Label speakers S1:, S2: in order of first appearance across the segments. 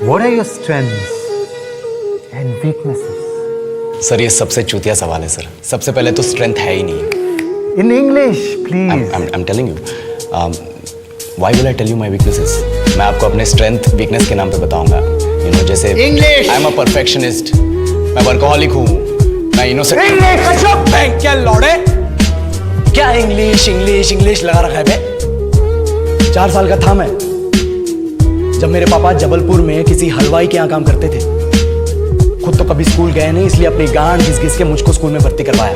S1: What are your strengths and weaknesses?
S2: Sir ये सबसे चूतिया सवाल है सर। सबसे पहले तो स्ट्रेंथ है ही नहीं।
S1: In English, please.
S2: I'm telling you. Why will I tell you my weaknesses? मैं आपको अपने स्ट्रेंथ वीकनेस के नाम पे बताऊंगा। You know, जैसे
S1: English.
S2: I'm a perfectionist. मैं वर्कोहॉलिक हूँ। मैं innocent।
S1: English.
S2: बैंक क्या लौड़े? क्या इंग्लिश लगा रखा है बे? 4 साल का था मैं जब मेरे पापा जबलपुर में किसी हलवाई के यहाँ काम करते थे। खुद तो कभी स्कूल गए नहीं, इसलिए अपनी गांड घिस के मुझको स्कूल में भर्ती करवाया।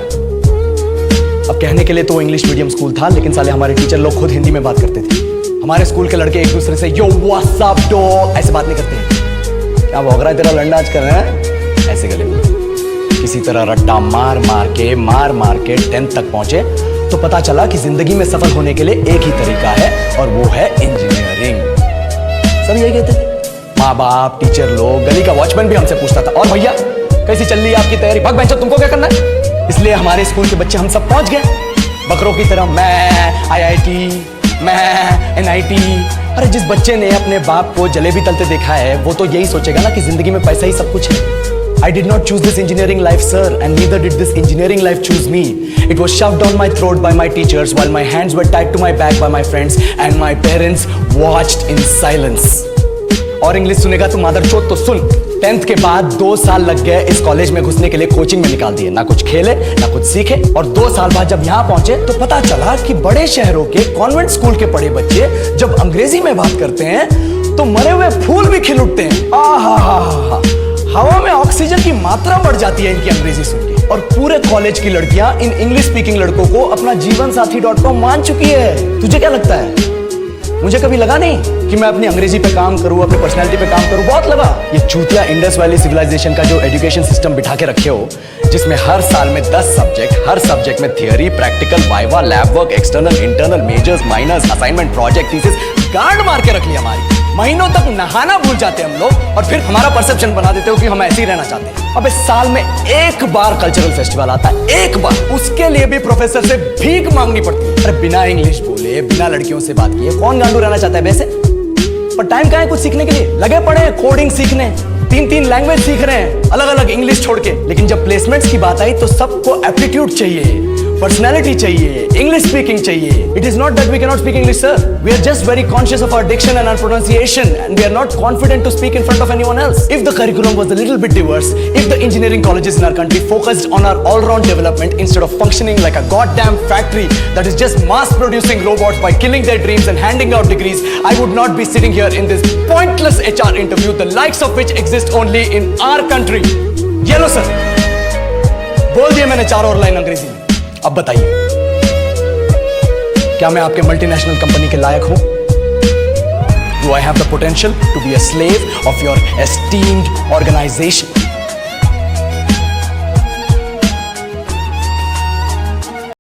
S2: अब कहने के लिए तो इंग्लिश मीडियम स्कूल था, लेकिन साले हमारे टीचर लोग खुद हिंदी में बात करते थे। हमारे स्कूल के लड़के एक दूसरे से यो व्हाट्स अप डॉग ऐसे बात नहीं करते। क्या भौंक रहा है तेरा लंडा आज कर रहे हैं ऐसे गले में। किसी तरह रट्टा मार मार के 10th तक पहुंचे तो पता चला कि जिंदगी में सफल होने के लिए एक ही तरीका है और वो है इंजीनियरिंग। सब यही कहते थे। माँ बाप, टीचर लोग, गली का वॉचमैन भी हमसे पूछता था, और भैया कैसी चल रही है आपकी तैयारी? भाग बेंचो, तुमको क्या करना है? इसलिए हमारे स्कूल के बच्चे हम सब पहुंच गए बकरों की तरह। मैं IIT, मैं NIT। अरे जिस बच्चे ने अपने बाप को जलेबी तलते देखा है वो तो यही सोचेगा ना कि जिंदगी में पैसा ही सब कुछ है। I did not choose this engineering life, sir, and neither did this engineering life choose me. It was shoved down my throat by my teachers while my hands were tied to my back by my friends and my parents watched in silence. और English सुनेगा तो मादरचोद तो सुन। 10th के बाद 2 साल लग गए इस कॉलेज में घुसने के लिए, कोचिंग में निकाल दिए। ना कुछ खेले ना कुछ सीखे, और 2 साल बाद जब यहाँ पहुंचे तो पता चला कि बड़े शहरों के कॉन्वेंट स्कूल के पढ़े बच्चे जब अंग्रेजी में बात करते हैं तो मरे हुए फूल भी खिल उठते हैं। आहा, हवा में ऑक्सीजन की मात्रा बढ़ जाती है इनकी अंग्रेजी सुन के। और पूरे कॉलेज की लड़कियां इन इंग्लिश स्पीकिंग लड़कों को अपना जीवन साथी.com मान चुकी है। तुझे क्या लगता है? मुझे कभी लगा नहीं कि मैं अपनी अंग्रेजी पे काम करूं, अपनी पर्सनैलिटी पे काम करूं। बहुत लगा। ये चूतिया इंडस वैली सिविलाइजेशन का जो एजुकेशन सिस्टम बिठा के रखे हो, जिसमें हर साल में 10 सब्जेक्ट, हर सब्जेक्ट में theory, practical, viva, lab work, external, internal, majors, minors, assignment, project, thesis, गांड मार के रख ली हमारी। महीनों तक नहाना भूल जाते हम लोग और फिर हमारा परसेप्शन बना देते हो कि हम ऐसे ही रहना चाहते हैं। अब इस साल में एक बार कल्चरल फेस्टिवल आता है, एक बार, उसके लिए भी प्रोफेसर से भीख मांगनी पड़ती है। अरे बिना इंग्लिश बोले, बिना लड़कियों से बात किए कौन गांडू रहना चाहता है वैसे? पर टाइम कहाँ है कुछ सीखने के लिए? लगे पड़े हैं कोडिंग सीखने, 3 लैंग्वेज सीख रहे हैं अलग अलग इंग्लिश छोड़ के। लेकिन जब प्लेसमेंट्स की बात आई तो सबको एप्टीट्यूड चाहिए, पर्सनैलिटी चाहिए, इंग्लिश स्पीकिंग चाहिए। It is not that we cannot speak English, sir. We are just very conscious of our diction and our pronunciation, and we are not confident to speak in front of anyone else. If the curriculum was a little bit diverse, if the engineering colleges in our country focused on our all-round development instead of functioning like a goddamn factory that is just mass-producing robots by killing their dreams and handing out degrees, I would not be sitting here in this pointless HR interview, the likes of which exist only in our country. ये लो sir, बोल दिया मैंने 4 और line अंग्रेजी में। अब बताइए, क्या मैं आपके मल्टीनेशनल कंपनी के लायक हूं? Do I have the potential to be a slave of your esteemed organization?